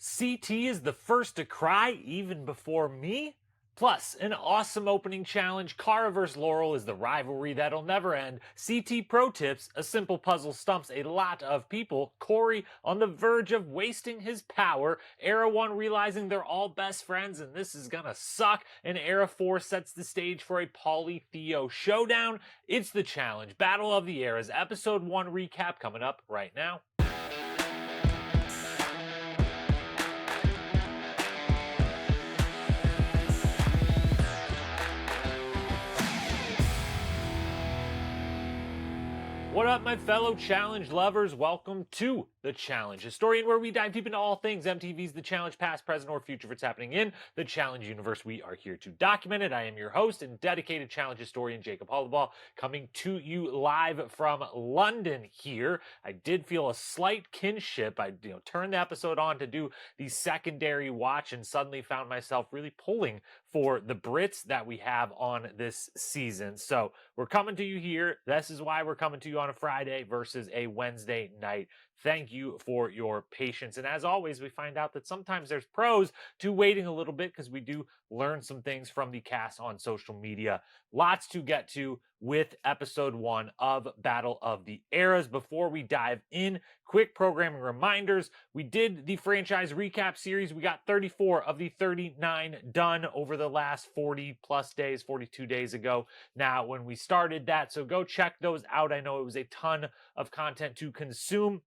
CT is the first to cry even before me? Plus, an awesome opening challenge. Cara vs. Laurel is the rivalry that'll never end. CT pro tips, a simple puzzle stumps a lot of people. Cory on the verge of wasting his power. Era 1 realizing they're all best friends and this is gonna suck. And Era 4 sets the stage for a Paulie Theo showdown. It's the challenge. Battle of the Eras, episode 1 recap coming up right now. What up, my fellow challenge lovers? Welcome to The Challenge Historian, where we dive deep into all things MTV's The Challenge, past, present, or future. If it's happening in the Challenge universe, we are here to document it. I am your host and dedicated challenge historian, Jacob Hollaball, coming to you live from London here. I did feel a slight kinship. I turned the episode on to do the secondary watch and suddenly found myself really pulling for the Brits that we have on this season. So we're coming to you here. This is why we're coming to you on a Friday versus a Wednesday night. Thank you for your patience. And as always, we find out that sometimes there's pros to waiting a little bit because we do learn some things from the cast on social media. Lots to get to with episode 1 of Battle of the Eras. Before we dive in, quick programming reminders. We did the franchise recap series. We got 34 of the 39 done over the last 40 plus days, 42 days ago now when we started that. So go check those out. I know it was a ton of content to consume.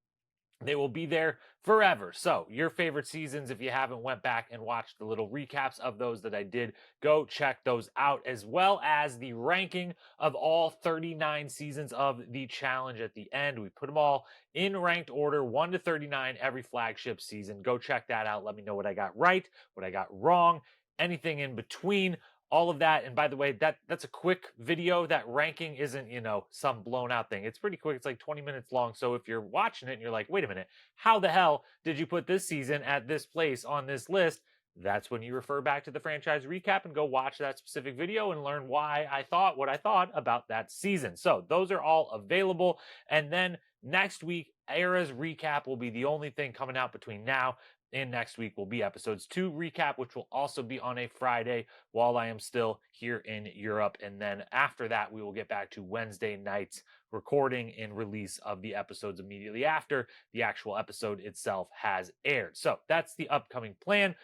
They will be there forever. So your favorite seasons, if you haven't went back and watched the little recaps of those that I did, go check those out, as well as the ranking of all 39 seasons of the challenge at the end. We put them all in ranked order, 1 to 39 every flagship season. Go check that out. Let me know what I got right, what I got wrong, anything in between. All of that. And by the way, that's a quick video. That ranking isn't, some blown out thing. It's pretty quick. It's like 20 minutes long. So if you're watching it and you're like, wait a minute, how the hell did you put this season at this place on this list? That's when you refer back to the franchise recap and go watch that specific video and learn why I thought what I thought about that season. So those are all available. And then next week, Era's recap will be the only thing coming out between now and next week will be episodes 2 recap, which will also be on a Friday while I am still here in Europe. And then after that, we will get back to Wednesday nights recording and release of the episodes immediately after the actual episode itself has aired. So that's the upcoming plan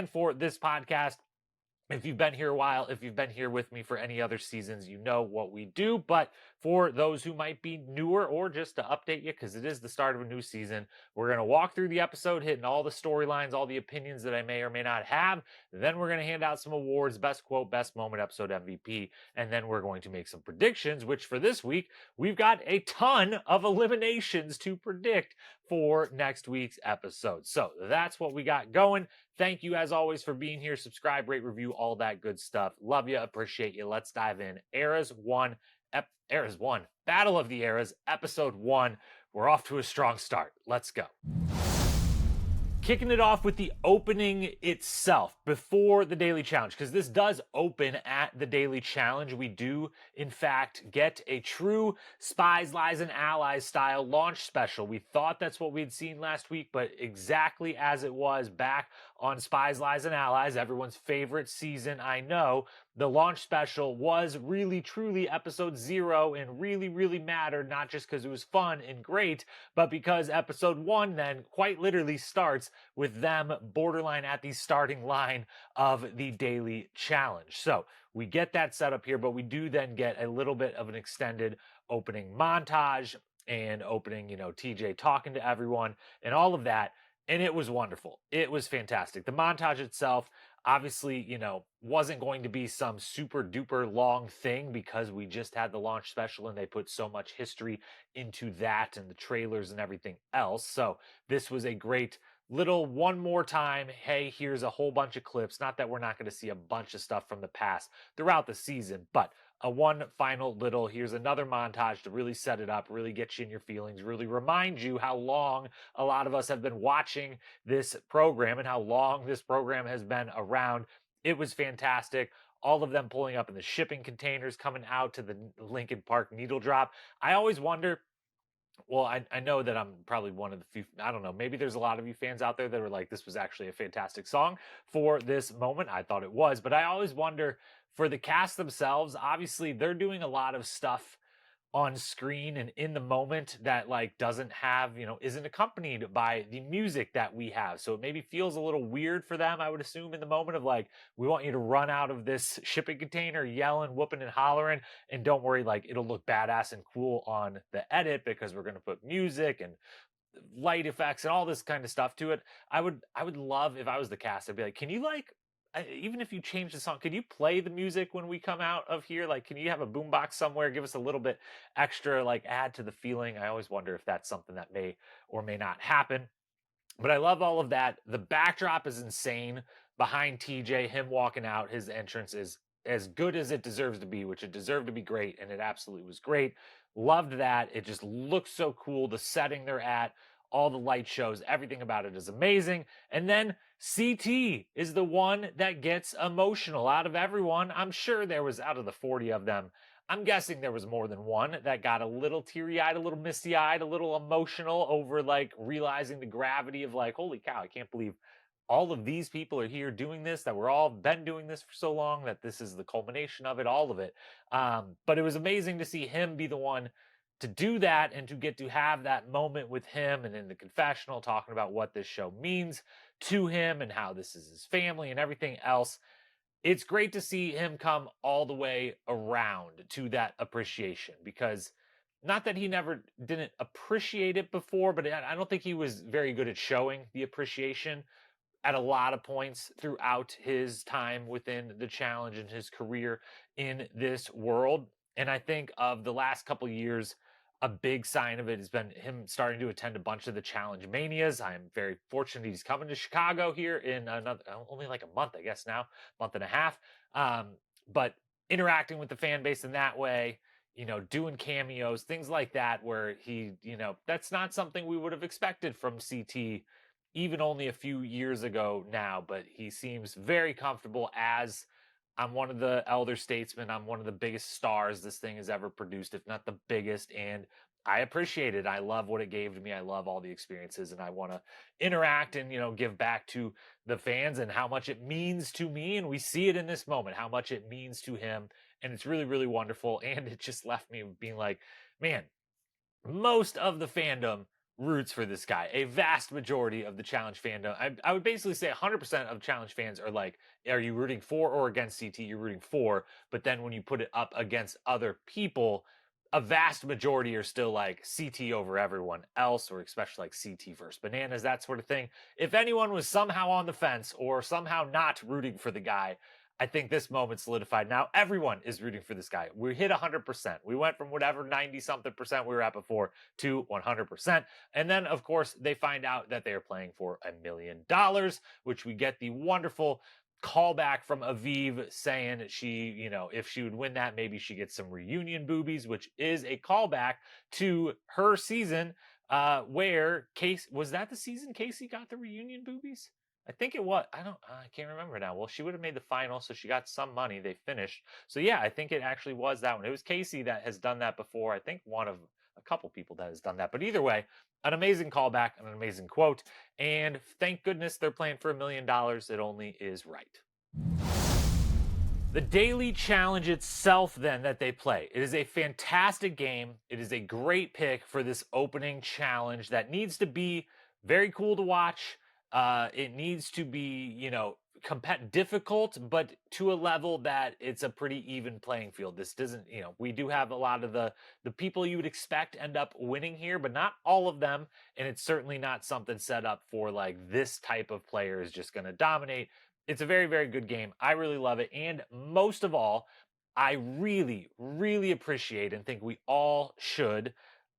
for this podcast. If you've been here a while, if you've been here with me for any other seasons, you know what we do. But for those who might be newer, or just to update you, because it is the start of a new season, we're going to walk through the episode, hitting all the storylines, all the opinions that I may or may not have. Then we're going to hand out some awards, best quote, best moment, episode MVP. And then we're going to make some predictions, which for this week, we've got a ton of eliminations to predict for next week's episode. So that's what we got going. Thank you, as always, for being here. Subscribe, rate, review, all that good stuff. Love you, appreciate you. Let's dive in. Eras 1, Battle of the Eras, episode 1. We're off to a strong start. Let's go. Kicking it off with the opening itself before the daily challenge, because this does open at the daily challenge. We do, in fact, get a true Spies, Lies, and Allies style launch special. We thought that's what we'd seen last week, but exactly as it was back on Spies, Lies, and Allies, everyone's favorite season, I know, the launch special was really, truly episode 0 and really, really mattered, not just because it was fun and great, but because episode 1 then quite literally starts with them borderline at the starting line of the daily challenge. So we get that set up here, but we do then get a little bit of an extended opening montage and opening, TJ talking to everyone and all of that. And it was wonderful. It was fantastic. The montage itself, obviously, wasn't going to be some super duper long thing because we just had the launch special and they put so much history into that and the trailers and everything else. So this was a great little one more time. Hey, here's a whole bunch of clips. Not that we're not going to see a bunch of stuff from the past throughout the season, but a one final little, here's another montage to really set it up, really get you in your feelings, really remind you how long a lot of us have been watching this program and how long this program has been around. It was fantastic. All of them pulling up in the shipping containers, coming out to the Lincoln Park needle drop. I always wonder, Well, I know that I'm probably one of the few. I don't know. Maybe there's a lot of you fans out there that are like, this was actually a fantastic song for this moment. I thought it was, but I always wonder for the cast themselves. Obviously, they're doing a lot of stuff on screen and in the moment that like doesn't have, isn't accompanied by the music that we have. So it maybe feels a little weird for them, I would assume, in the moment of like, we want you to run out of this shipping container yelling, whooping and hollering, and don't worry, like it'll look badass and cool on the edit because we're going to put music and light effects and all this kind of stuff to it. I would love if I was the cast. I'd be like, can you like even if you change the song, could you play the music when we come out of here? Like, can you have a boombox somewhere? Give us a little bit extra, like add to the feeling. I always wonder if that's something that may or may not happen. But I love all of that. The backdrop is insane. Behind TJ, him walking out, his entrance is as good as it deserves to be, which it deserved to be great, and it absolutely was great. Loved that. It just looks so cool. The setting they're at, all the light shows, everything about it is amazing. And then CT is the one that gets emotional out of everyone. I'm sure there was out of the 40 of them. I'm guessing there was more than one that got a little teary eyed, a little misty eyed, a little emotional over like realizing the gravity of like, holy cow, I can't believe all of these people are here doing this, that we're all been doing this for so long, that this is the culmination of it, all of it. But it was amazing to see him be the one to do that and to get to have that moment with him and in the confessional talking about what this show means to him and how this is his family and everything else. It's great to see him come all the way around to that appreciation, because not that he never didn't appreciate it before, but I don't think he was very good at showing the appreciation at a lot of points throughout his time within the challenge and his career in this world. And I think of the last couple of years, a big sign of it has been him starting to attend a bunch of the challenge manias. I'm very fortunate he's coming to Chicago here in another only like a month, I guess now, month and a half. Um, but interacting with the fan base in that way, doing cameos, things like that, where he, that's not something we would have expected from CT even only a few years ago now, but he seems very comfortable as I'm one of the elder statesmen. I'm one of the biggest stars this thing has ever produced, if not the biggest. And I appreciate it. I love what it gave to me. I love all the experiences, and I want to interact and, give back to the fans and how much it means to me. And we see it in this moment, how much it means to him. And it's really, really wonderful. And it just left me being like, man, most of the fandom roots for this guy. A vast majority of the challenge fandom, I would basically say 100% of challenge fans are like, are you rooting for or against CT? You're rooting for. But then when you put it up against other people, a vast majority are still like CT over everyone else, or especially like CT versus bananas, that sort of thing. If anyone was somehow on the fence or somehow not rooting for the guy, I think this moment solidified. Now everyone is rooting for this guy. We hit 100%. We went from whatever 90 something percent we were at before to 100%. And then, of course, they find out that they are playing for $1 million, which we get the wonderful callback from Aviv saying she, if she would win that, maybe she gets some reunion boobies, which is a callback to her season where Casey, was that the season Casey got the reunion boobies? I think it was. I can't remember now. Well, she would have made the final, so she got some money. They finished. So yeah, I think it actually was that one. It was Casey that has done that before. I think one of a couple people that has done that. But either way, an amazing callback, an amazing quote, and thank goodness they're playing for $1 million. It only is right. The daily challenge itself, then, that they play, it is a fantastic game. It is a great pick for this opening challenge that needs to be very cool to watch. It needs to be, difficult, but to a level that it's a pretty even playing field. This doesn't, we do have a lot of the people you would expect end up winning here, but not all of them. And it's certainly not something set up for like this type of player is just going to dominate. It's a very, very good game. I really love it. And most of all, I really, really appreciate and think we all should.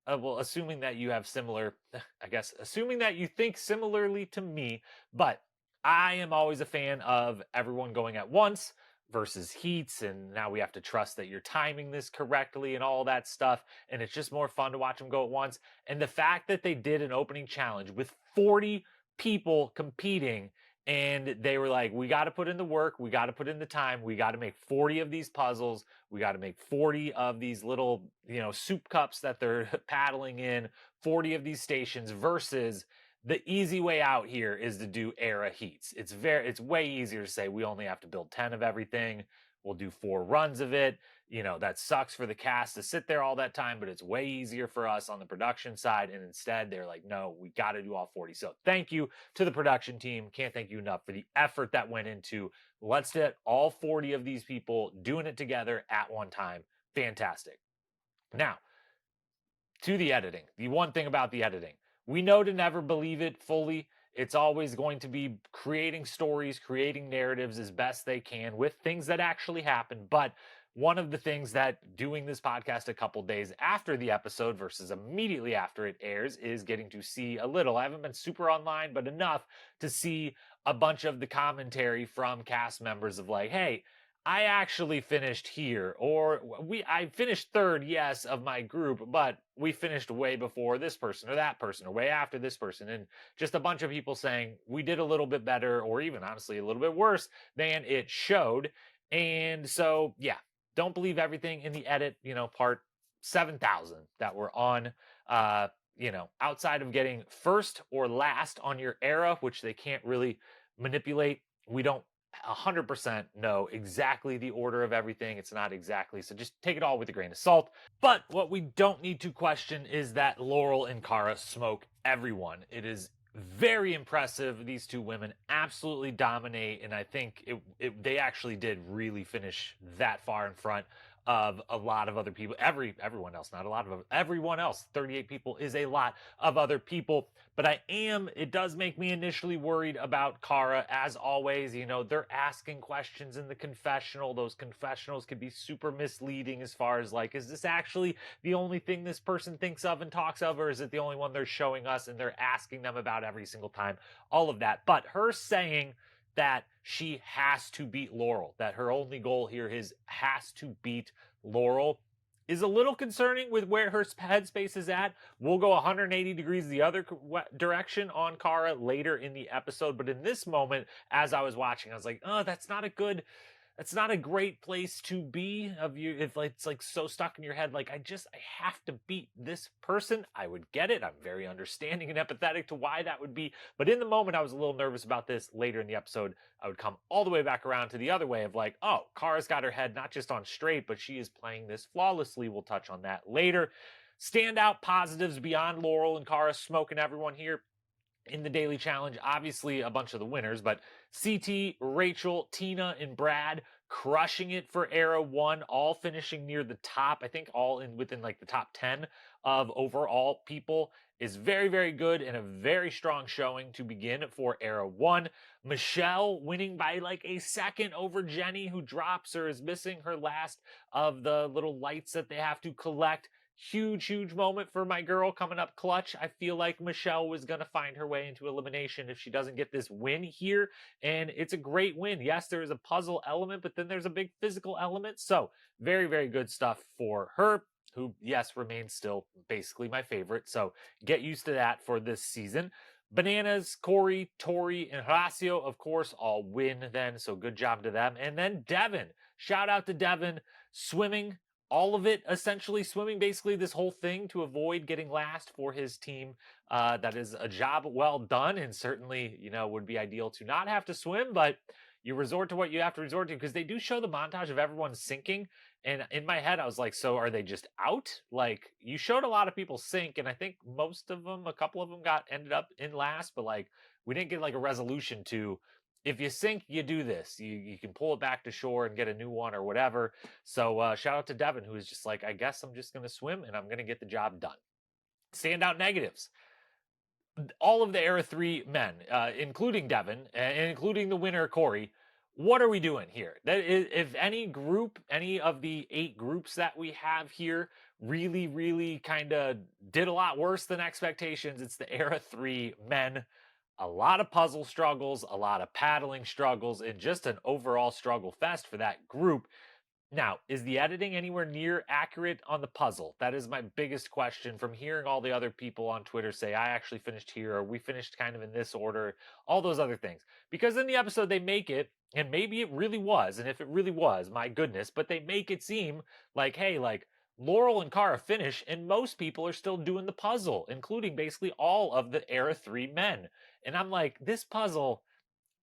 Well, assuming that you have similar, I guess, assuming that you think similarly to me, but I am always a fan of everyone going at once versus heats. And now we have to trust that you're timing this correctly and all that stuff. And it's just more fun to watch them go at once. And the fact that they did an opening challenge with 40 people competing, and they were like, we got to put in the work. We got to put in the time. We got to make 40 of these puzzles. We got to make 40 of these little, soup cups that they're paddling in, 40 of these stations versus the easy way out here is to do era heats. It's way easier to say we only have to build 10 of everything. We'll do 4 runs of it. That sucks for the cast to sit there all that time, but it's way easier for us on the production side. And instead, they're like, no, we got to do all 40. So thank you to the production team. Can't thank you enough for the effort that went into let's get all 40 of these people doing it together at one time. Fantastic. Now, to the editing. The one thing about the editing, we know to never believe it fully. It's always going to be creating stories, creating narratives as best they can with things that actually happen. But one of the things that doing this podcast a couple days after the episode versus immediately after it airs is getting to see a little. I haven't been super online, but enough to see a bunch of the commentary from cast members of like, hey, I actually finished here, or I finished third, yes, of my group, but we finished way before this person or that person, or way after this person, and just a bunch of people saying we did a little bit better, or even honestly a little bit worse than it showed. And so, yeah, don't believe everything in the edit. Part 7,000 that were on. Outside of getting first or last on your era, which they can't really manipulate, we don't 100% know exactly the order of everything. It's not exactly, so just take it all with a grain of salt. But what we don't need to question is that Laurel and Cara smoke everyone. It is very impressive. These two women absolutely dominate, and I think they actually did really finish that far in front of a lot of other people. Everyone else, not a lot of everyone else. 38 people is a lot of other people. But it does make me initially worried about Cara. As always, they're asking questions in the confessional. Those confessionals can be super misleading as far as like, is this actually the only thing this person thinks of and talks of, or is it the only one they're showing us and they're asking them about every single time? All of that. But her saying that she has to beat Laurel, that her only goal here has to beat Laurel, is a little concerning with where her headspace is at. We'll go 180 degrees the other direction on Cara later in the episode. But in this moment, as I was watching, I was like, oh, that's not a great place to be of you. If it's like so stuck in your head, like I have to beat this person. I would get it. I'm very understanding and empathetic to why that would be. But in the moment, I was a little nervous about this. Later in the episode, I would come all the way back around to the other way of like, oh, Cara's got her head not just on straight, but she is playing this flawlessly. We'll touch on that later. Standout positives beyond Laurel and Cara smoking everyone here in the daily challenge. Obviously a bunch of the winners, but CT, Rachel, Tina, and Brad crushing it for era 1, all finishing near the top. I think all within like the top 10 of overall people is very, very good and a very strong showing to begin for era 1. Michelle winning by like a second over Jenny, who drops or is missing her last of the little lights that they have to collect. Huge moment for my girl coming up clutch. I feel like Michelle was going to find her way into elimination if she doesn't get this win here. And it's a great win. Yes, there is a puzzle element, but then there's a big physical element. So very, very good stuff for her, who, yes, remains still basically my favorite. So get used to that for this season. Bananas, Cory, Tori, and Horacio, of course, all win then. So good job to them. And then Devin. Shout out to Devin. Swimming. All of it, essentially swimming basically this whole thing to avoid getting last for his team. That is a job well done, and certainly, would be ideal to not have to swim, but you resort to what you have to resort to, because they do show the montage of everyone sinking. And in my head, I was like, so are they just out? Like, you showed a lot of people sink, and I think a couple of them ended up in last, but like, we didn't get like a resolution to, if you sink, you do this. You can pull it back to shore and get a new one or whatever. So shout out to Devin, who is just like, I guess I'm just going to swim and I'm going to get the job done. Standout negatives. All of the Era 3 men, including Devin, and including the winner, Cory, what are we doing here? If any of the 8 groups that we have here really kind of did a lot worse than expectations, it's the Era 3 men. A lot of puzzle struggles, a lot of paddling struggles, and just an overall struggle fest for that group. Now, is the editing anywhere near accurate on the puzzle? That is my biggest question from hearing all the other people on Twitter say, I actually finished here, or we finished kind of in this order, all those other things. Because in the episode, they make it, and maybe it really was, and if it really was, my goodness, but they make it seem like, hey, like, Laurel and Cara finish, and most people are still doing the puzzle, including basically all of the Era 3 men. And I'm like, this puzzle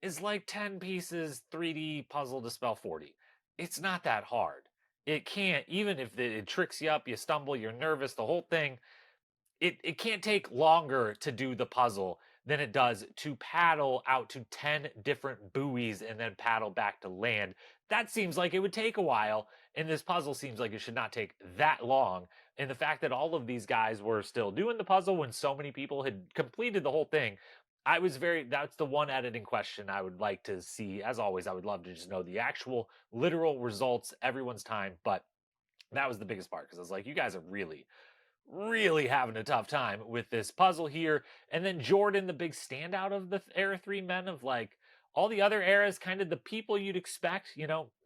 is like 10 pieces 3D puzzle to spell 40. It's not that hard. It can't, even if it tricks you up, you stumble, you're nervous, the whole thing, it can't take longer to do the puzzle than it does to paddle out to 10 different buoys and then paddle back to land. That seems like it would take a while, and this puzzle seems like it should not take that long. And the fact that all of these guys were still doing the puzzle when so many people had completed the whole thing, that's the one editing question I would like to see. As always, I would love to just know the actual literal results, everyone's time, but that was the biggest part because I was like, you guys are really having a tough time with this puzzle here. And then Jordan, the big standout of the Era 3 men, of like all the other eras, kind of the people you'd expect,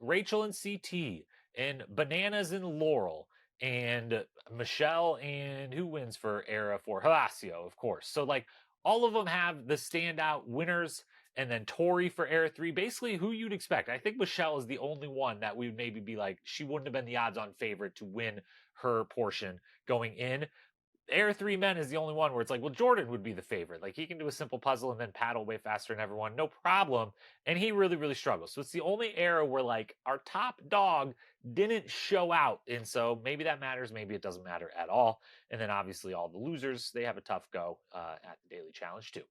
Rachel and CT, and Bananas and Laurel, and Michelle, and who wins for Era 4? Horacio, of course. So, like, all of them have the standout winners. And then Tori for Era 3, basically who you'd expect. I think Michelle is the only one that we would maybe be like, she wouldn't have been the odds on favorite to win her portion going in. Air 3 men is the only one where it's like, well, Jordan would be the favorite. Like, he can do a simple puzzle and then paddle way faster than everyone, no problem. And he really struggles. So it's the only era where, like, our top dog didn't show out. And so maybe that matters. Maybe it doesn't matter at all. And then obviously all the losers, they have a tough go at the daily challenge too.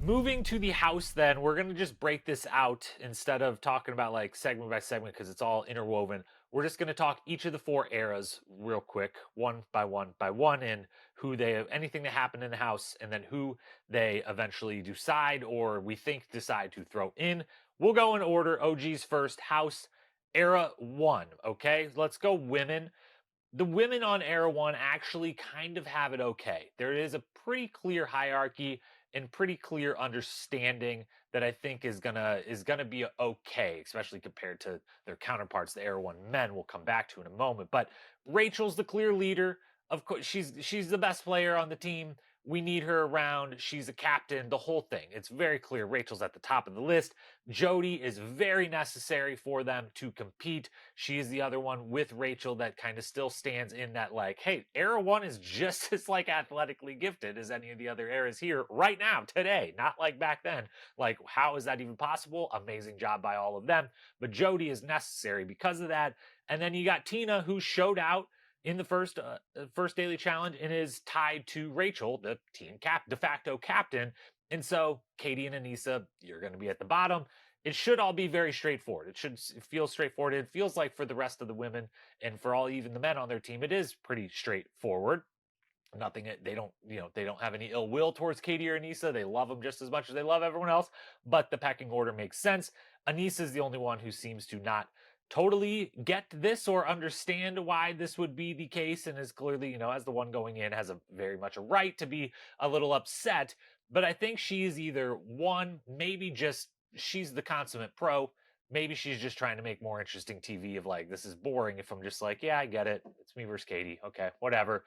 Moving to the house, then, we're going to just break this out instead of talking about like segment by segment because it's all interwoven. We're just going to talk each of the 4 eras real quick, one by one, and who they have, anything that happened in the house, and then who they eventually decide or we think decide to throw in. We'll go in order. OG's first, house, era 1. Okay, let's go women. The women on Era 1 actually kind of have it okay. There is a pretty clear hierarchy and pretty clear understanding that I think is gonna be okay, especially compared to their counterparts, the Era 1 men. We'll come back to in a moment. But Rachel's the clear leader. Of course, she's the best player on the team. We need her around. She's a captain, the whole thing. It's very clear. Rachel's at the top of the list. Jody is very necessary for them to compete. She is the other one with Rachel that kind of still stands in that, like, hey, Era 1 is just as like athletically gifted as any of the other eras here right now, today, not like back then. Like, how is that even possible? Amazing job by all of them. But Jody is necessary because of that. And then you got Tina, who showed out in the first daily challenge and is tied to Rachel, the team de facto captain. And so Katie and Anissa, you're going to be at the bottom. It should all be very straightforward. It should feel straightforward. It feels like for the rest of the women and for all even the men on their team, it is pretty straightforward. Nothing, they don't have any ill will towards Katie or Anissa. They love them just as much as they love everyone else, but the pecking order makes sense. Anissa is the only one who seems to not totally get this or understand why this would be the case, and is clearly, as the one going in, has a very much a right to be a little upset. But I think she's either one, maybe just she's the consummate pro. Maybe she's just trying to make more interesting TV of like, this is boring if I'm just like, yeah, I get it. It's me versus Katie. Okay, whatever.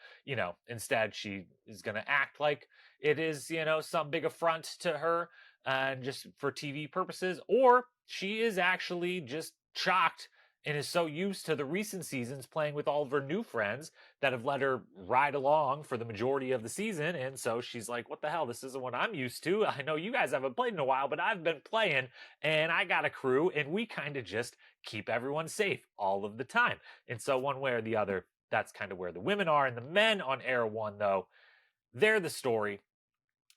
Instead, she is going to act like it is, some big affront to her and just for TV purposes. Or she is actually just shocked and is so used to the recent seasons playing with all of her new friends that have let her ride along for the majority of the season. And so she's like, what the hell? This isn't what I'm used to. I know you guys haven't played in a while, but I've been playing and I got a crew and we kind of just keep everyone safe all of the time. And so one way or the other, that's kind of where the women are. And the men on Era 1, though, they're the story.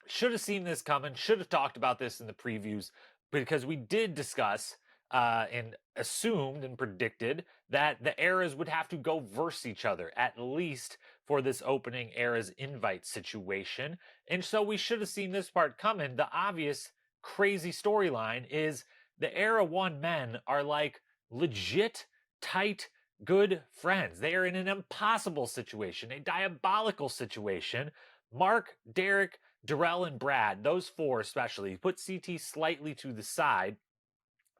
Should have seen this coming, should have talked about this in the previews, because we did discuss and assumed and predicted that the eras would have to go verse each other, at least for this opening eras invite situation. And so we should have seen this part coming. The obvious crazy storyline is the Era 1 men are like legit, tight, good friends. They are in an impossible situation, a diabolical situation. Mark, Derek, Darrell, and Brad, those 4 especially, put CT slightly to the side.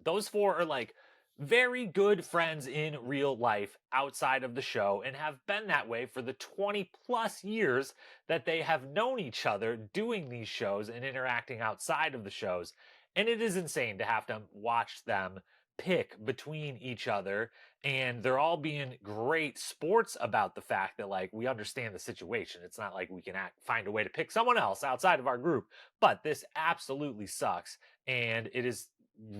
Those 4 are like very good friends in real life outside of the show and have been that way for the 20 plus years that they have known each other doing these shows and interacting outside of the shows. And it is insane to have to watch them pick between each other, and they're all being great sports about the fact that like we understand the situation. It's not like we can find a way to pick someone else outside of our group, but this absolutely sucks, and it is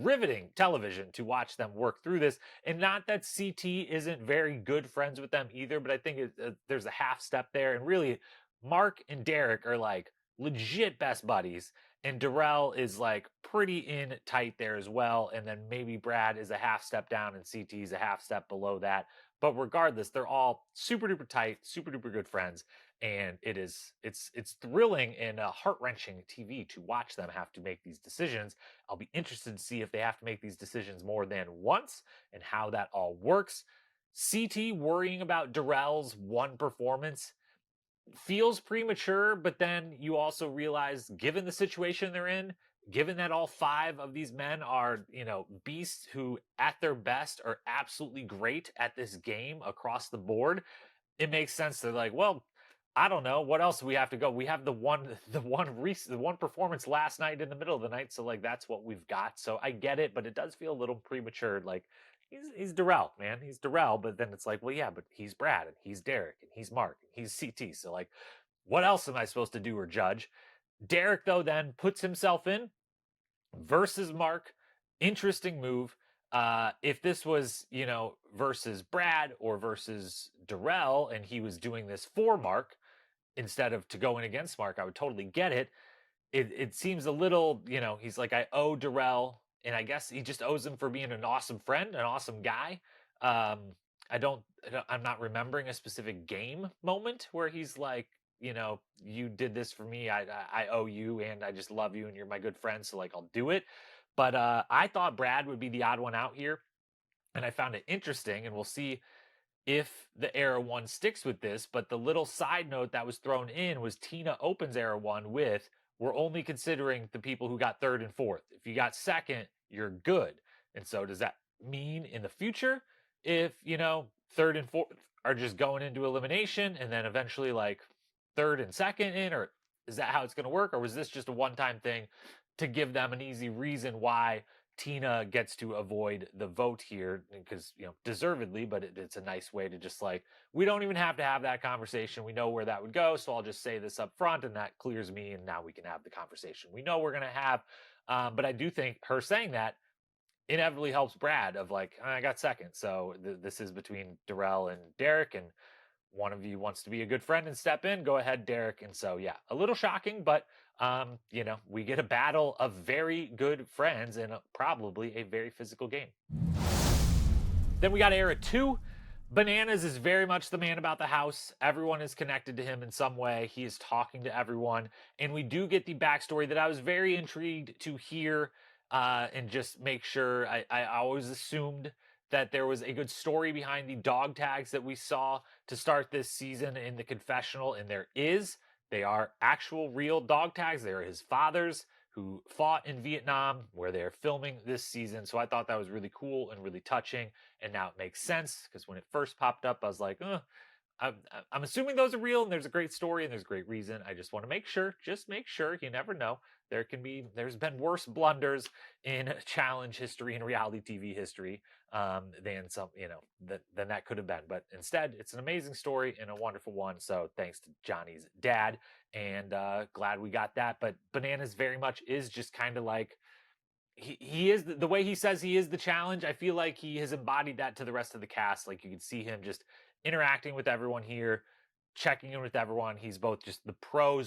riveting television to watch them work through this. And not that CT isn't very good friends with them either, but I think there's a half step there. And really, Mark and Derek are like legit best buddies, and Darrell is like pretty in tight there as well. And then maybe Brad is a half step down, and CT is a half step below that. But regardless, they're all super duper tight, super duper good friends, and it's thrilling and heart wrenching TV to watch them have to make these decisions. I'll be interested to see if they have to make these decisions more than once and how that all works. CT worrying about Darrell's one performance feels premature, but then you also realize, given the situation they're in, given that all five of these men are, beasts who at their best are absolutely great at this game across the board, it makes sense. They're like, well, I don't know what else do we have to go. We have the one performance last night in the middle of the night, so like that's what we've got. So I get it, but it does feel a little premature. Like he's Darrell, man, he's Darrell. But then it's like, well, yeah, but he's Brad and he's Derek and he's Mark and he's CT. So like, what else am I supposed to do or judge? Derek though then puts himself in versus Mark. Interesting move. If this was, versus Brad or versus Darrell, and he was doing this for Mark instead of to go in against Mark, I would totally get it. It seems a little, he's like, I owe Darrell, and I guess he just owes him for being an awesome friend, an awesome guy. Um, I'm not remembering a specific game moment where he's like, you did this for me. I owe you, and I just love you, and you're my good friend. So like, I'll do it. But I thought Brad would be the odd one out here, and I found it interesting, and we'll see if the Era 1 sticks with this. But the little side note that was thrown in was Tina opens Era 1 with, we're only considering the people who got third and fourth. If you got second, you're good. And so does that mean in the future, if, third and fourth are just going into elimination and then eventually like third and second in, or is that how it's going to work? Or was this just a one-time thing to give them an easy reason why Tina gets to avoid the vote here? Because, deservedly, but it's a nice way to just like, we don't even have to have that conversation. We know where that would go. So I'll just say this up front, and that clears me. And now we can have the conversation we know we're going to have. But I do think her saying that inevitably helps Brad of like, I got second. So this is between Darrell and Derek, and one of you wants to be a good friend and step in, go ahead, Derek. And so, yeah, a little shocking, but we get a battle of very good friends in probably a very physical game. Then we got Era 2. Bananas is very much the man about the house. Everyone is connected to him in some way. He is talking to everyone. And we do get the backstory that I was very intrigued to hear, and just make sure. I always assumed that there was a good story behind the dog tags that we saw to start this season in the confessional, and there is. They are actual real dog tags. They are his father's, who fought in Vietnam, where they're filming this season. So I thought that was really cool and really touching. And now it makes sense, because when it first popped up, I was like, I'm assuming those are real, and there's a great story and there's a great reason. I just want to make sure, you never know. There's been worse blunders in challenge history and reality TV history, than some, than that could have been. But instead, it's an amazing story and a wonderful one. So thanks to Johnny's dad, and glad we got that. But Bananas very much is just kind of like, he is the way he says he is the challenge. I feel like he has embodied that to the rest of the cast. Like, you can see him just interacting with everyone here, checking in with everyone. He's both just the pro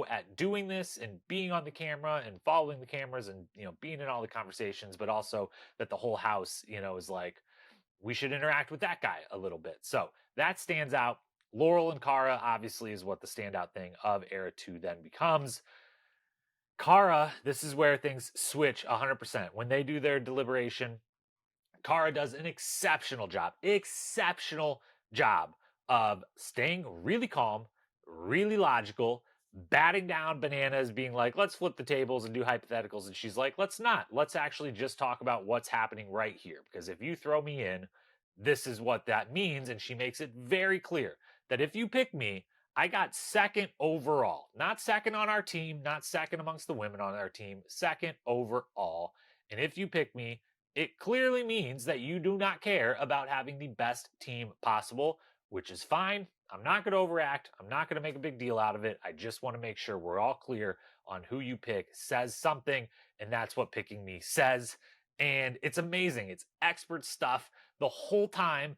at doing this and being on the camera and following the cameras and, being in all the conversations, but also that the whole house, is like, we should interact with that guy a little bit. So that stands out. Laurel and Cara obviously is what the standout thing of Era 2 then becomes. Cara, this is where things switch 100%. When they do their deliberation, Cara does an exceptional job of staying really calm, really logical, batting down Bananas, being like, let's flip the tables and do hypotheticals. And she's like, let's not. Let's actually just talk about what's happening right here. Because if you throw me in, this is what that means. And she makes it very clear that if you pick me, I got second overall. Not second on our team, not second amongst the women on our team, second overall. And if you pick me, it clearly means that you do not care about having the best team possible, which is fine. I'm not going to overact. I'm not going to make a big deal out of it. I just want to make sure we're all clear on who you pick says something, and that's what picking me says. And it's amazing. It's expert stuff the whole time.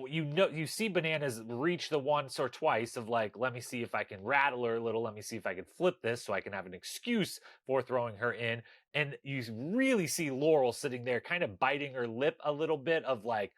You see Bananas reach the once or twice of like, let me see if I can rattle her a little. Let me see if I can flip this so I can have an excuse for throwing her in. And you really see Laurel sitting there kind of biting her lip a little bit of like,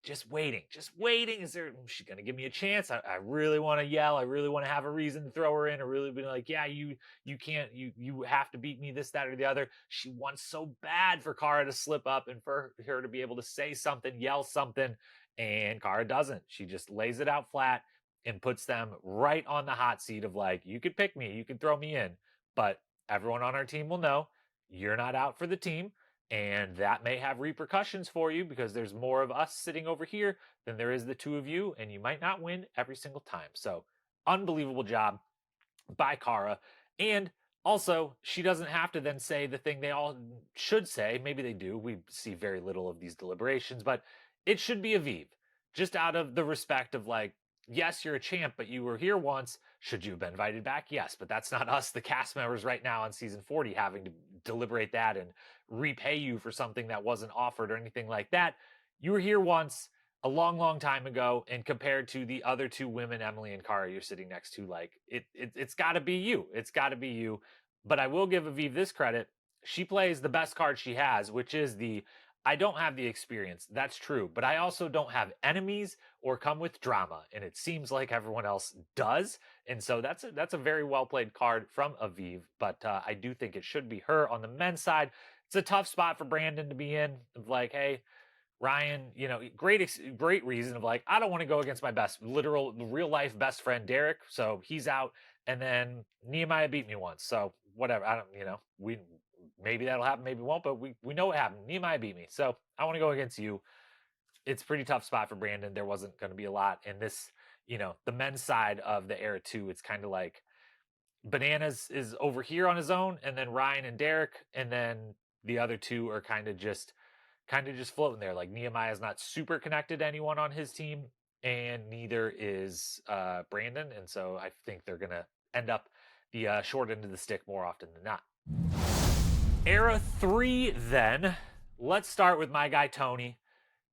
just waiting, just waiting. Is she going to give me a chance? I really want to yell. I really want to have a reason to throw her in, or really be like, yeah, you can't, you have to beat me, this, that, or the other. She wants so bad for Cara to slip up and for her to be able to say something, yell something. And Cara doesn't. She just lays it out flat and puts them right on the hot seat of like, you could pick me, you could throw me in, but everyone on our team will know you're not out for the team. And that may have repercussions for you because there's more of us sitting over here than there is the two of you, and you might not win every single time. So, unbelievable job by Cara. And also, she doesn't have to then say the thing they all should say. Maybe they do. We see very little of these deliberations, but it should be Aviv. Just out of the respect of like, yes, you're a champ, but you were here once. Should you have been invited back? Yes, but that's not us, the cast members right now on season 40, having to deliberate that and repay you for something that wasn't offered or anything like that. You were here once a long, long time ago, and compared to the other two women, Emily and Cara, you're sitting next to, like, it's got to be you. It's got to be you. But I will give Aviv this credit. She plays the best card she has, which is the I don't have the experience. That's true. But I also don't have enemies or come with drama. And it seems like everyone else does. And so that's a very well played card from Aviv. But I do think it should be her on the men's side. It's a tough spot for Brandon to be in. Of like, hey, Ryan, great reason of like, I don't want to go against my best, literal, real life best friend, Derek. So he's out. And then Nehemiah beat me once. So whatever. I don't, maybe that'll happen, maybe it won't, but we know what happened. Nehemiah beat me. So I want to go against you. It's a pretty tough spot for Brandon. There wasn't going to be a lot. And this, the men's side of the era too, it's kind of like Bananas is over here on his own, and then Ryan and Derek, and then the other two are kind of just floating there. Like Nehemiah's not super connected to anyone on his team, and neither is Brandon. And so I think they're gonna end up the short end of the stick more often than not. Era 3, then. Let's start with my guy Tony.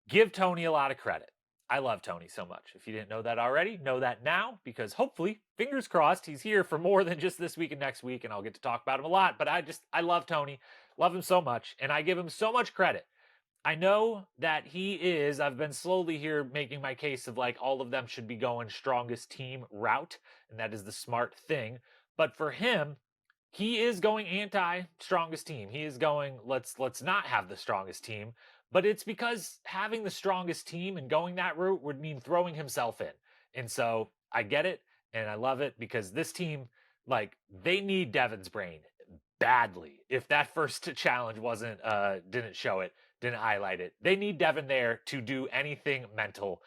Give Tony a lot of credit. I love Tony so much. If you didn't know that already, know that now, because hopefully, fingers crossed, he's here for more than just this week and next week, and I'll get to talk about him a lot. But I love Tony, love him so much, and I give him so much credit. I know that I've been slowly here making my case of like all of them should be going strongest team route, and that is the smart thing. But for him, he is going anti strongest team. He is going, let's not have the strongest team. But it's because having the strongest team and going that route would mean throwing himself in. And so I get it and I love it because this team, like, they need Devin's brain badly. If that first challenge didn't show it, didn't highlight it, they need Devin there to do anything mental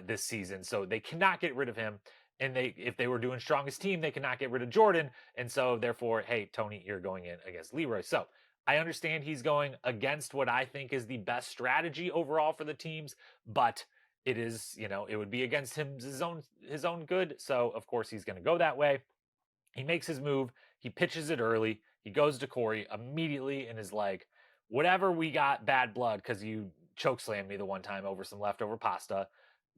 this season. So they cannot get rid of him. And if they were doing strongest team, they cannot get rid of Jordan. And so therefore, hey, Tony, you're going in against Leroy. So I understand he's going against what I think is the best strategy overall for the teams, but it is, it would be against his own good. So of course he's going to go that way. He makes his move. He pitches it early. He goes to Cory immediately and is like, whatever, we got bad blood because you chokeslammed me the one time over some leftover pasta.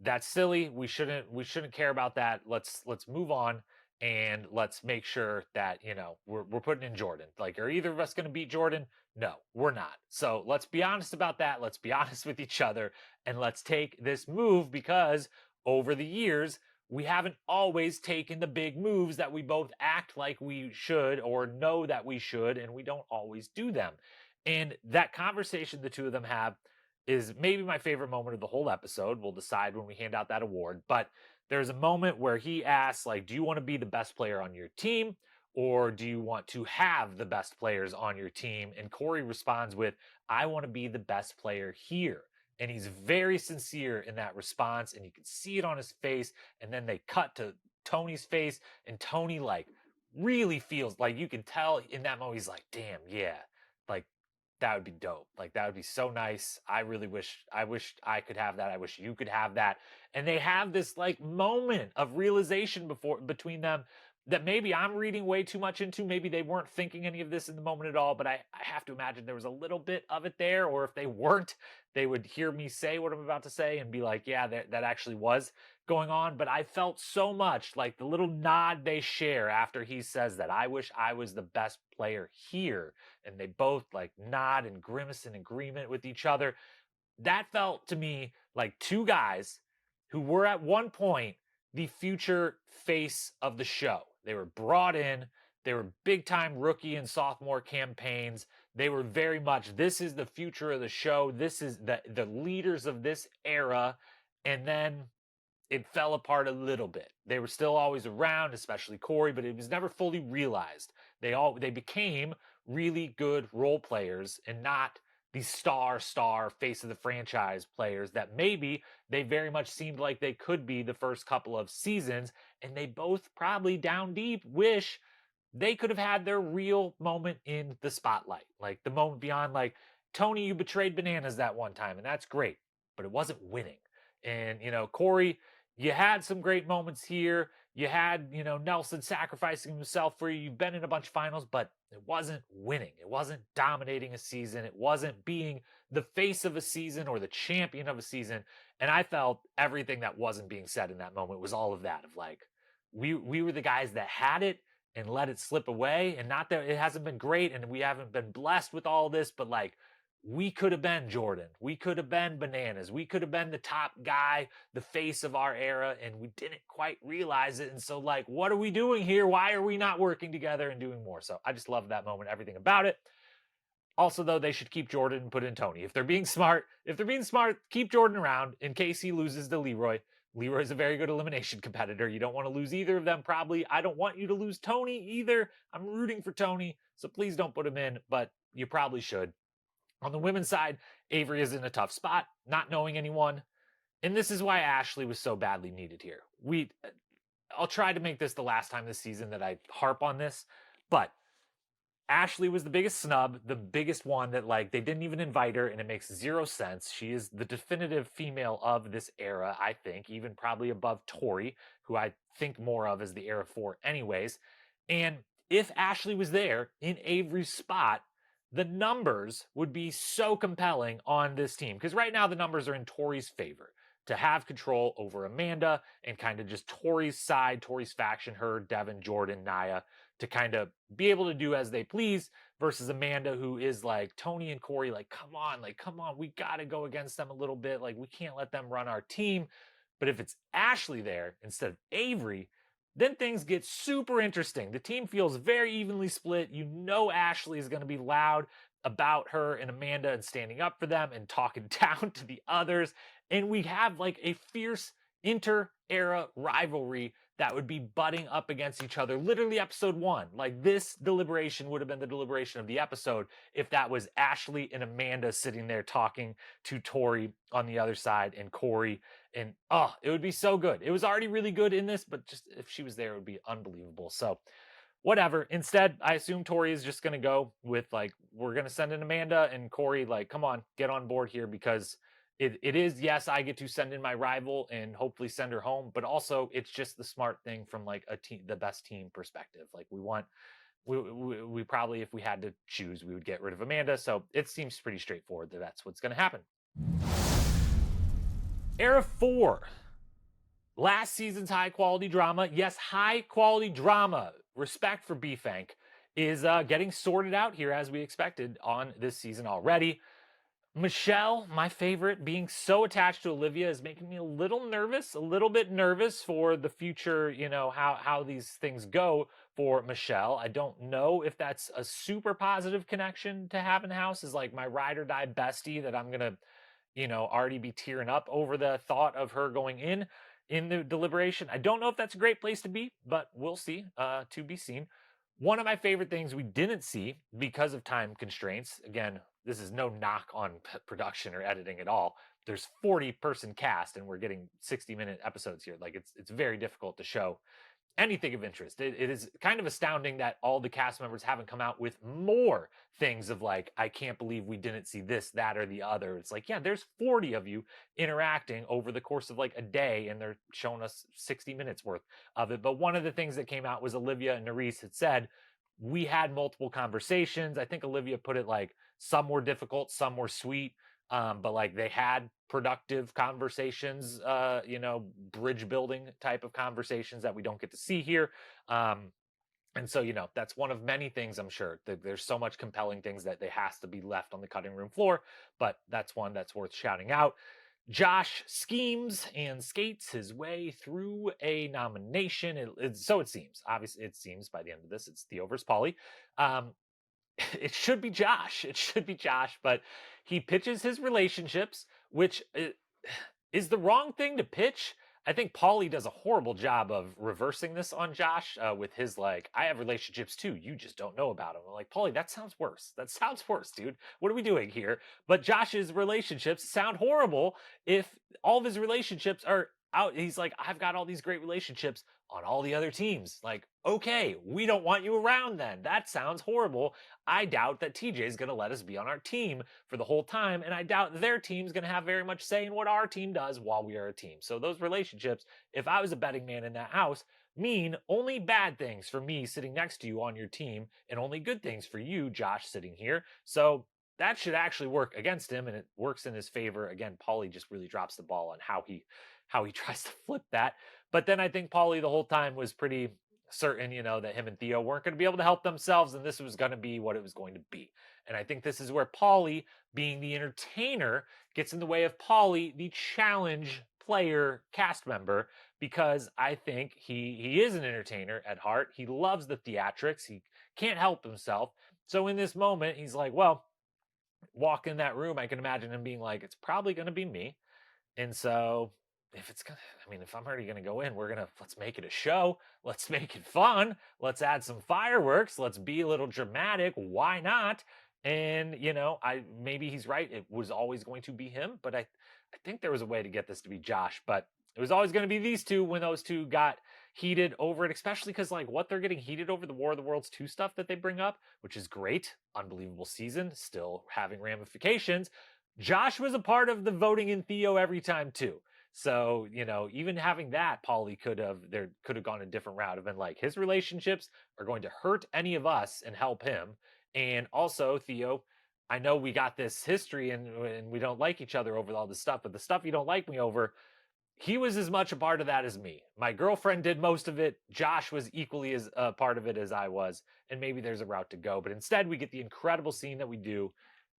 That's silly. We shouldn't care about that. Let's move on. And let's make sure that, we're putting in Jordan. Like, are either of us going to beat Jordan? No, we're not. So let's be honest about that. Let's be honest with each other. And let's take this move because over the years, we haven't always taken the big moves that we both act like we should or know that we should, and we don't always do them. And that conversation the two of them have is maybe my favorite moment of the whole episode. We'll decide when we hand out that award. But there's a moment where he asks, like, do you want to be the best player on your team? Or do you want to have the best players on your team? And Cory responds with, I want to be the best player here. And he's very sincere in that response. And you can see it on his face. And then they cut to Tony's face. And Tony, like, really feels like, you can tell in that moment, he's like, damn, yeah. Like, that would be dope. Like that would be so nice. I wish I could have that. I wish you could have that. And they have this like moment of realization between them that maybe I'm reading way too much into. Maybe they weren't thinking any of this in the moment at all, but I have to imagine there was a little bit of it there. Or if they weren't, they would hear me say what I'm about to say and be like, yeah, that actually was going on. But I felt so much like the little nod they share after he says that I wish I was the best player here. And they both like nod and grimace in agreement with each other. That felt to me like two guys who were at one point the future face of the show. They were brought in, they were big time rookie and sophomore campaigns. They were very much, this is the future of the show. This is the leaders of this era. And then it fell apart a little bit. They were still always around, especially Cory, but it was never fully realized. They became really good role players and not the star face of the franchise players that maybe they very much seemed like they could be the first couple of seasons. And they both probably down deep wish they could have had their real moment in the spotlight. Like the moment beyond, like, Tony, you betrayed bananas that one time, and that's great, but it wasn't winning. And, Cory, you had some great moments here. You had, Nelson sacrificing himself for you. You've been in a bunch of finals, but it wasn't winning. It wasn't dominating a season. It wasn't being the face of a season or the champion of a season. And I felt everything that wasn't being said in that moment was all of that, of like, we were the guys that had it and let it slip away. And not that it hasn't been great and we haven't been blessed with all this, but like, we could have been Jordan. We could have been bananas. We could have been the top guy, the face of our era, and we didn't quite realize it. And so, like, what are we doing here? Why are we not working together and doing more? So I just love that moment, everything about it. Also, though, they should keep Jordan and put in Tony. If they're being smart, keep Jordan around in case he loses to Leroy. Leroy's a very good elimination competitor. You don't want to lose either of them, probably. I don't want you to lose Tony either. I'm rooting for Tony, so please don't put him in, but you probably should. On the women's side, Avery is in a tough spot, not knowing anyone. And this is why Ashley was so badly needed here. I'll try to make this the last time this season that I harp on this, but Ashley was the biggest snub, the biggest one that like they didn't even invite her, and it makes zero sense. She is the definitive female of this era, I think, even probably above Tori, who I think more of as the era 4 anyways. And if Ashley was there in Avery's spot, the numbers would be so compelling on this team. Because right now the numbers are in Tori's favor to have control over Amanda and kind of just Tori's side, Tori's faction, her, Devin, Jordan, Nia, to kind of be able to do as they please versus Amanda, who is like Tony and Cory, like, come on, we got to go against them a little bit. Like, we can't let them run our team. But if it's Ashley there instead of Avery, then things get super interesting. The team feels very evenly split. Ashley is going to be loud about her and Amanda and standing up for them and talking down to the others. And we have like a fierce inter-era rivalry that would be butting up against each other. Literally episode 1. Like, this deliberation would have been the deliberation of the episode if that was Ashley and Amanda sitting there talking to Tori on the other side and Cory. And it would be so good. It was already really good in this, but just if she was there, it would be unbelievable. So whatever. Instead, I assume Tori is just going to go with like, we're going to send in Amanda, and Cory, like, come on, get on board here, because it is, yes, I get to send in my rival and hopefully send her home, but also it's just the smart thing from like the best team perspective. Like, we probably, if we had to choose, we would get rid of Amanda. So it seems pretty straightforward that that's what's going to happen. Era 4. Last season's high quality drama. Yes, high quality drama. Respect for B-Fank is getting sorted out here as we expected on this season already. Michelle, my favorite, being so attached to Olivia is making me a little bit nervous for the future, how these things go for Michelle. I don't know if that's a super positive connection to have in the house, is like my ride or die bestie that I'm going to, already be tearing up over the thought of her going in the deliberation. I don't know if that's a great place to be, but we'll see, to be seen. One of my favorite things we didn't see because of time constraints, again, this is no knock on production or editing at all. There's 40-person cast and we're getting 60-minute episodes here. Like, it's very difficult to show anything of interest. It is kind of astounding that all the cast members haven't come out with more things of like, I can't believe we didn't see this, that, or the other. It's like, yeah, there's 40 of you interacting over the course of like a day, and they're showing us 60 minutes worth of it. But one of the things that came out was Olivia and Nerys had said, we had multiple conversations. I think Olivia put it like, some were difficult, some were sweet. But like they had productive conversations, bridge building type of conversations that we don't get to see here. And so, that's one of many things. I'm sure that there's so much compelling things that they has to be left on the cutting room floor, but that's one that's worth shouting out. Josh schemes and skates his way through a nomination. So it seems. Obviously, it seems by the end of this, it's Theo versus Paulie. Um, it should be Josh. It should be Josh, but he pitches his relationships, which is the wrong thing to pitch. I think Paulie does a horrible job of reversing this on Josh with his like, I have relationships too. You just don't know about them. I'm like, Paulie, that sounds worse. That sounds worse, dude. What are we doing here? But Josh's relationships sound horrible if all of his relationships are out. He's like, I've got all these great relationships on all the other teams. Like, okay, we don't want you around then. That sounds horrible. I doubt that TJ is going to let us be on our team for the whole time, and I doubt their team's going to have very much say in what our team does while we are a team. So those relationships, if I was a betting man in that house, mean only bad things for me sitting next to you on your team, and only good things for you, Josh, sitting here. So that should actually work against him, and it works in his favor. Again, Paulie just really drops the ball on how he tries to flip that. But then I think Paulie the whole time was pretty certain, that him and Theo weren't going to be able to help themselves, and this was going to be what it was going to be. And I think this is where Paulie, being the entertainer, gets in the way of Paulie, the challenge player cast member, because I think he is an entertainer at heart. He loves the theatrics. He can't help himself. So in this moment, he's like, well, walk in that room. I can imagine him being like, it's probably going to be me. And so if it's gonna, I mean, if I'm already gonna go in, let's make it a show. Let's make it fun. Let's add some fireworks. Let's be a little dramatic. Why not? And maybe he's right. It was always going to be him, but I think there was a way to get this to be Josh, but it was always going to be these two when those two got heated over it, especially because like what they're getting heated over, the War of the Worlds 2 stuff that they bring up, which is great, unbelievable season, still having ramifications. Josh was a part of the voting in Theo every time too. So, even having that, Paulie could have gone a different route of been like, his relationships are going to hurt any of us and help him. And also, Theo, I know we got this history and we don't like each other over all this stuff, but the stuff you don't like me over, he was as much a part of that as me. My girlfriend did most of it. Josh was equally as a part of it as I was. And maybe there's a route to go. But instead, we get the incredible scene that we do.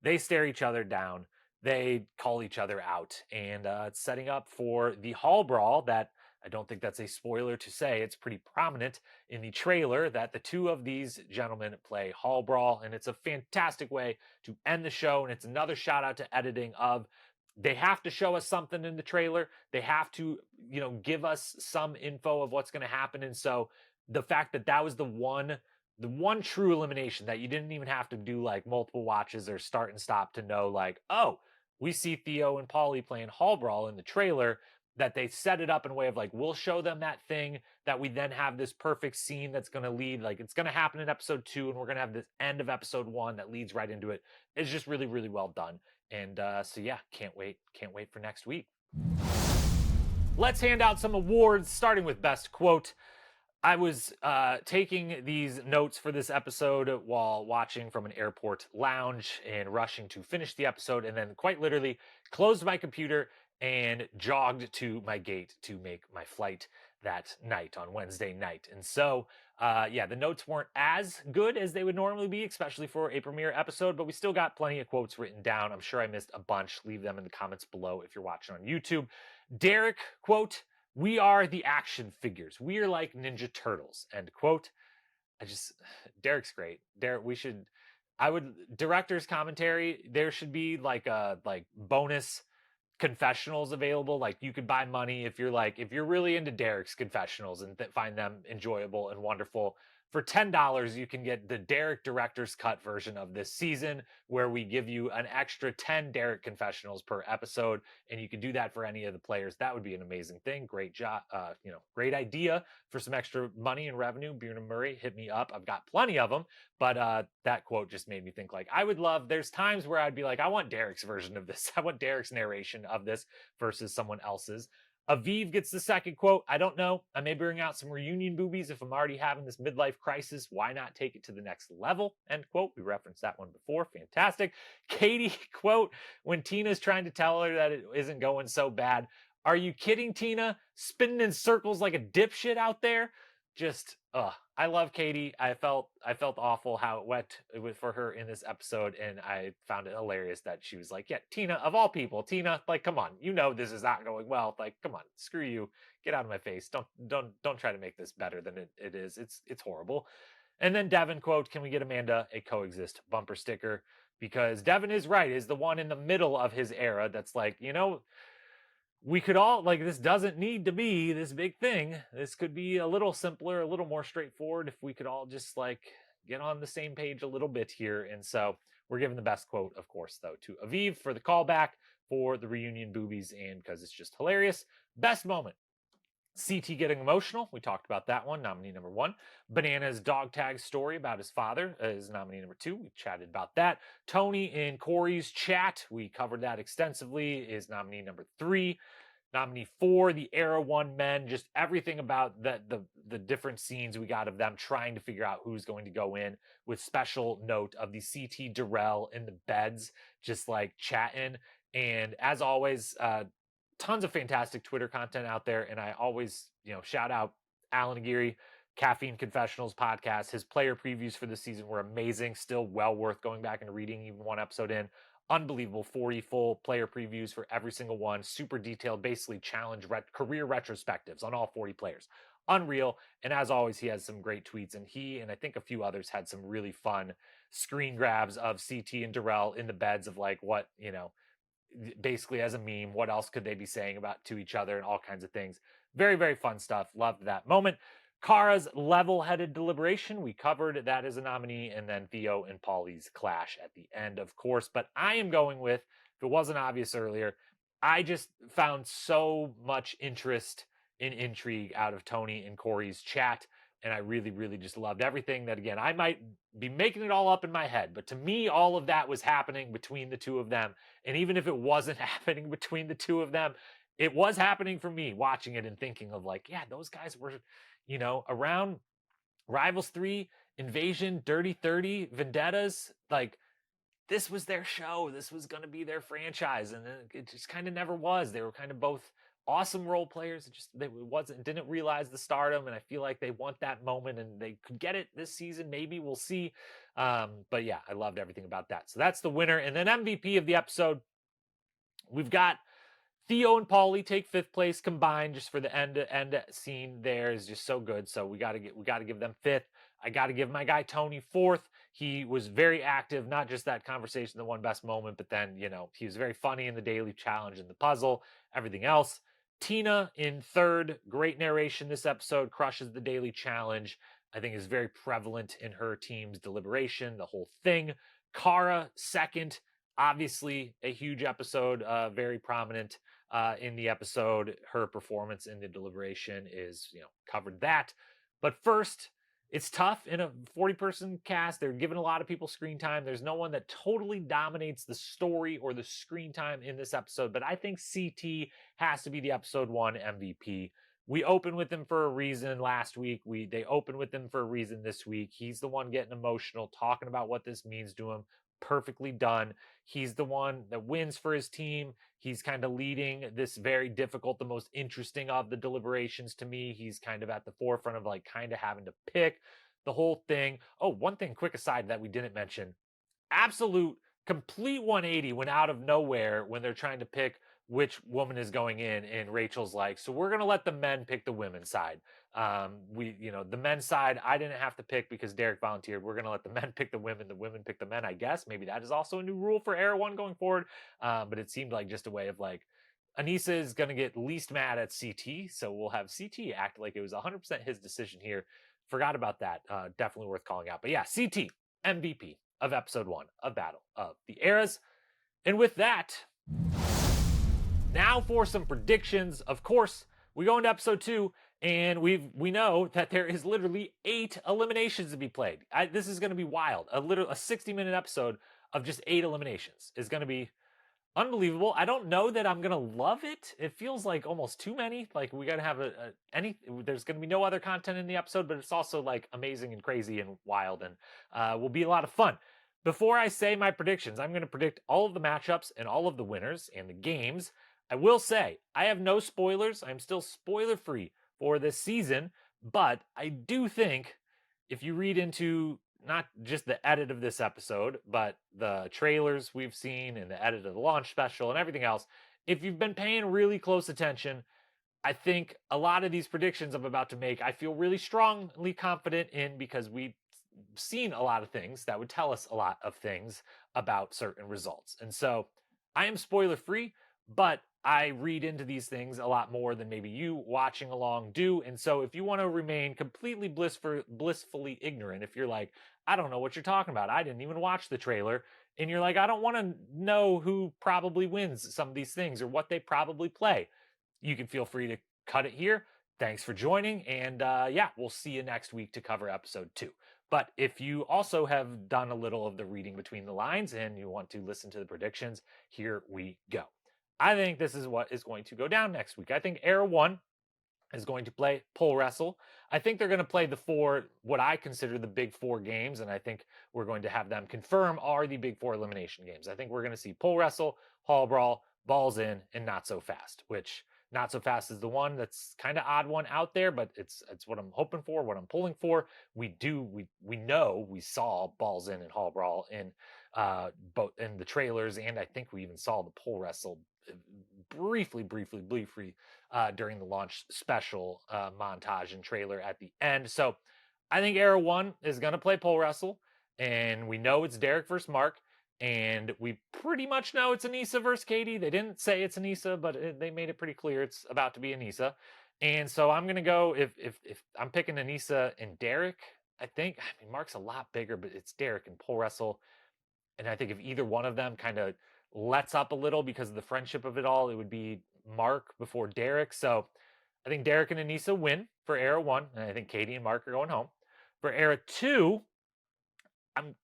They stare each other down. They call each other out, and it's setting up for the hall brawl that I don't think that's a spoiler to say. It's pretty prominent in the trailer that the two of these gentlemen play hall brawl, and it's a fantastic way to end the show. And it's another shout out to editing of, they have to show us something in the trailer. They have to, give us some info of what's going to happen. And so the fact that that was the one true elimination that you didn't even have to do like multiple watches or start and stop to know like, oh, we see Theo and Paulie playing Hall Brawl in the trailer, that they set it up in a way of like, we'll show them that thing that we then have this perfect scene that's going to lead, like it's going to happen in episode 2 and we're going to have this end of episode 1 that leads right into it. It's just really, really well done. And so yeah, can't wait for next week. Let's hand out some awards, starting with best quote. I was taking these notes for this episode while watching from an airport lounge and rushing to finish the episode, and then quite literally closed my computer and jogged to my gate to make my flight that night on Wednesday night. And so, the notes weren't as good as they would normally be, especially for a premiere episode, but we still got plenty of quotes written down. I'm sure I missed a bunch. Leave them in the comments below if you're watching on YouTube. Derek, quote, "We are the action figures. We are like Ninja Turtles," end quote. Derek's great. Director's commentary, there should be like bonus confessionals available. Like you could buy money if you're really into Derek's confessionals and find them enjoyable and wonderful. For $10, you can get the Derek Director's Cut version of this season, where we give you an extra 10 Derek confessionals per episode, and you can do that for any of the players. That would be an amazing thing. Great job, great idea for some extra money and revenue. Bjorn Murray, hit me up. I've got plenty of them, but that quote just made me think like I would love. There's times where I'd be like, I want Derek's version of this. I want Derek's narration of this versus someone else's. Aviv gets the second quote. I don't know. I may bring out some reunion boobies if I'm already having this midlife crisis. Why not take it to the next level? End quote. We referenced that one before. Fantastic. Katie quote, when Tina's trying to tell her that it isn't going so bad. Are you kidding, Tina? Spinning in circles like a dipshit out there? Just, I love Katie. I felt awful how it went for her in this episode, and I found it hilarious that she was like, "Yeah, Tina, of all people, Tina, like, come on, you know this is not going well. Like, come on, screw you, get out of my face. Don't try to make this better than it is. It's horrible." And then Devin quote, "Can we get Amanda a coexist bumper sticker?" Because Devin is right, is the one in the middle of his era that's like, we could all like this doesn't need to be this big thing. This could be a little simpler, a little more straightforward if we could all just like get on the same page a little bit here. And so we're giving the best quote, of course, though, to Aviv for the callback for the reunion boobies and because it's just hilarious. Best moment. CT getting emotional. We talked about that one, nominee number one. Banana's dog tag story about his father is nominee number two. We chatted about that. Tony and Cory's chat, we covered that extensively, is nominee number three. Nominee four, the Era One men, just everything about the different scenes we got of them trying to figure out who's going to go in, with special note of the CT Darrell in the beds, just like chatting. And as always, tons of fantastic Twitter content out there. And I always, shout out Alan Aguirre, Caffeine Confessionals podcast. His player previews for this season were amazing. Still well worth going back and reading even one episode in. Unbelievable 40 full player previews for every single one. Super detailed, basically career retrospectives on all 40 players. Unreal. And as always, he has some great tweets. And he and I think a few others had some really fun screen grabs of CT and Darrell in the beds of like what, basically as a meme, what else could they be saying about to each other and all kinds of things. Very, very fun stuff. Loved that moment. Cara's level-headed deliberation, we covered that as a nominee, and then Theo and Paulie's clash at the end, of course. But I am going with, if it wasn't obvious earlier, I just found so much interest and intrigue out of Tony and Cory's chat, and I really, really just loved everything. That, again, I might be making it all up in my head, but to me, all of that was happening between the two of them. And even if it wasn't happening between the two of them, it was happening for me watching it and thinking of like, yeah, those guys were, around Rivals 3, Invasion, Dirty 30, Vendettas. Like, this was their show. This was going to be their franchise. And it just kind of never was. They were kind of both awesome role players. Didn't realize the stardom. And I feel like they want that moment and they could get it this season. Maybe we'll see. But yeah, I loved everything about that. So that's the winner. And then MVP of the episode, we've got Theo and Paulie take fifth place combined, just for the end scene there is just so good. So we got to give them fifth. I got to give my guy Tony fourth. He was very active, not just that conversation, the one best moment, but then, he was very funny in the daily challenge and the puzzle, everything else. Tina in third, great narration this episode, crushes the daily challenge. I think is very prevalent in her team's deliberation, the whole thing. Cara second, obviously a huge episode, very prominent in the episode. Her performance in the deliberation is, covered that. But first, it's tough in a 40-person cast. They're giving a lot of people screen time. There's no one that totally dominates the story or the screen time in this episode, but I think CT has to be the episode one MVP. We opened with him for a reason last week. They opened with him for a reason this week. He's the one getting emotional, talking about what this means to him. Perfectly done. He's the one that wins for his team. He's kind of leading this very difficult, the most interesting of the deliberations to me. He's kind of at the forefront of like kind of having to pick the whole thing. Oh, one thing, quick aside that we didn't mention. Complete 180 went out of nowhere when they're trying to pick which woman is going in, and Rachel's like, so we're going to let the men pick the women's side. The men's side, I didn't have to pick because Derek volunteered. We're going to let the men pick the women pick the men, I guess. Maybe that is also a new rule for Era 1 going forward. But it seemed like just a way of like, Anissa is going to get least mad at CT, so we'll have CT act like it was 100% his decision here. forgot about that. Definitely worth calling out. But yeah, CT, MVP of episode 1 of Battle of the Eras. And with that, now for some predictions. Of course, we go into episode 2, and we know that there is literally 8 eliminations to be played. This is going to be wild. A 60-minute episode of just 8 eliminations is going to be unbelievable. I don't know that I'm gonna love it. It feels like almost too many. Like we gotta have there's gonna be no other content in the episode, but it's also like amazing and crazy and wild, and will be a lot of fun. Before I say my predictions, I'm gonna predict all of the matchups and all of the winners and the games. I will say I have no spoilers. I'm still spoiler free for this season, but I do think if you read into not just the edit of this episode, but the trailers we've seen and the edit of the launch special and everything else, if you've been paying really close attention, I think a lot of these predictions I'm about to make, I feel really strongly confident in because we've seen a lot of things that would tell us a lot of things about certain results. And so I am spoiler free, but I read into these things a lot more than maybe you watching along do. And so if you want to remain completely blissfully ignorant, if you're like, I don't know what you're talking about, I didn't even watch the trailer, and you're like, I don't want to know who probably wins some of these things or what they probably play, you can feel free to cut it here. Thanks for joining. And yeah, we'll see you next week to cover episode 2. But if you also have done a little of the reading between the lines and you want to listen to the predictions, here we go. I think this is what is going to go down next week. I think Era 1 is going to play pole wrestle. I think they're going to play the 4, what I consider the big 4 games, and I think we're going to have them confirm are the big 4 elimination games. I think we're going to see pole wrestle, hall brawl, balls in, and not so fast, which not so fast is the one that's kind of odd one out there, but it's what I'm hoping for, what I'm pulling for. We know we saw balls in and hall brawl in both in the trailers, and I think we even saw the pole wrestle briefly during the launch special montage and trailer at the end. So I think Era 1 is going to play pole wrestle, and we know it's Derek versus Mark, and we pretty much know it's Anissa versus Katie. They didn't say it's Anissa, but they made it pretty clear it's about to be Anissa. And so I'm going to go, if I'm picking Anissa and Derek, I mean, Mark's a lot bigger, but it's Derek and pole wrestle. And I think if either one of them kind of lets up a little because of the friendship of it all, it would be Mark before Derek. So I think Derek and Anissa win for Era 1, and I think Katie and Mark are going home. For Era 2, I'm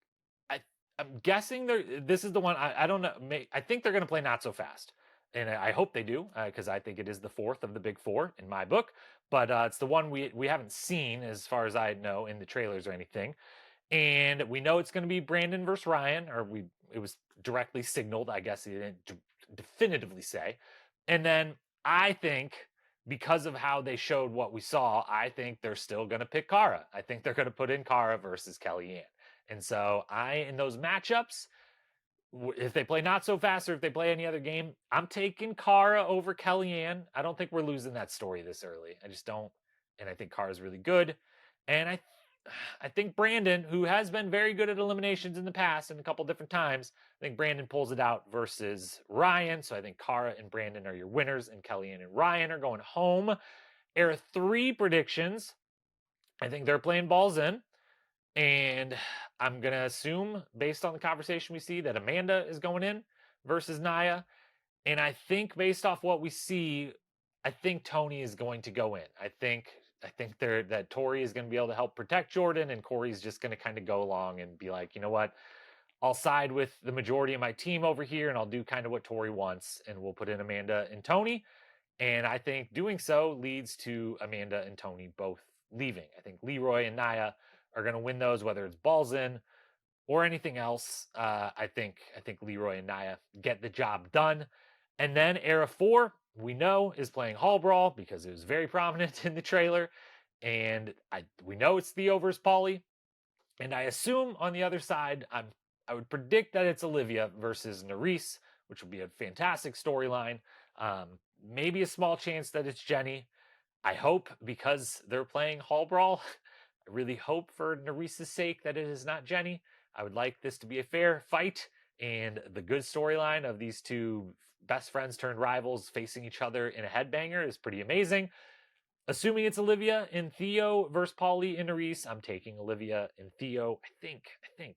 guessing this is the one, I don't know. I think they're going to play Not So Fast. And I hope they do, because I think it is the 4th of the big 4 in my book. But it's the one we haven't seen, as far as I know, in the trailers or anything. And we know it's going to be Brandon versus Ryan, or it was directly signaled. I guess he didn't definitively say. And then I think because of how they showed what we saw, I think they're still going to pick Cara. I think they're going to put in Cara versus Kellyanne. And so in those matchups, if they play Not So Fast or if they play any other game, I'm taking Cara over Kellyanne. I don't think we're losing that story this early. I just don't. And I think Cara's really good. And I think Brandon, who has been very good at eliminations in the past and a couple different times, I think Brandon pulls it out versus Ryan. So I think Cara and Brandon are your winners, and Kellyanne and Ryan are going home. Era 3 predictions. I think they're playing balls in. And I'm going to assume, based on the conversation we see, that Amanda is going in versus Naya. And I think based off what we see, I think Tony is going to go in. I think that Tori is going to be able to help protect Jordan, and Cory's just going to kind of go along and be like, you know what? I'll side with the majority of my team over here, and I'll do kind of what Tori wants, and we'll put in Amanda and Tony. And I think doing so leads to Amanda and Tony both leaving. I think Leroy and Naya are going to win those, whether it's balls in or anything else. I think Leroy and Naya get the job done. And then Era 4, we know, is playing Hall Brawl because it was very prominent in the trailer. And we know it's Theo versus Paulie. And I assume on the other side, I would predict that it's Olivia versus Nerys, which would be a fantastic storyline. Maybe a small chance that it's Jenny. I hope, because they're playing Hall Brawl, I really hope for Nerys' sake that it is not Jenny. I would like this to be a fair fight and the good storyline of these two best friends turned rivals facing each other in a headbanger is pretty amazing. Assuming it's Olivia and Theo versus Paulie and Nerys, I'm taking Olivia and Theo. I think.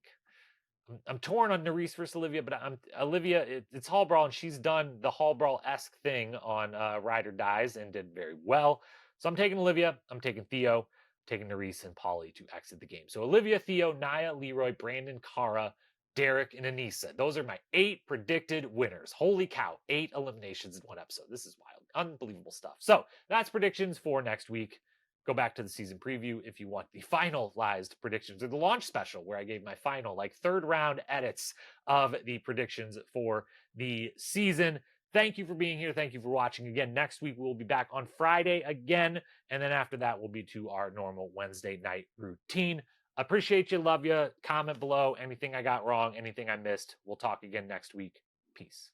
I'm torn on Nerys versus Olivia, but I'm Olivia. It's Hall Brawl, and she's done the Hall Brawl esque thing on Ride or Dies and did very well. So I'm taking Olivia. I'm taking Theo. I'm taking Nerys and Polly to exit the game. So Olivia, Theo, Naya, Leroy, Brandon, Cara, Derek, and Anissa. Those are my 8 predicted winners. Holy cow! 8 eliminations in one episode. This is wild, unbelievable stuff. So that's predictions for next week. Go back to the season preview if you want the finalized predictions or the launch special where I gave my final, like, 3rd round edits of the predictions for the season. Thank you for being here. Thank you for watching. Again, next week we'll be back on Friday again. And then after that, we'll be to our normal Wednesday night routine. Appreciate you. Love you. Comment below anything I got wrong, anything I missed. We'll talk again next week. Peace.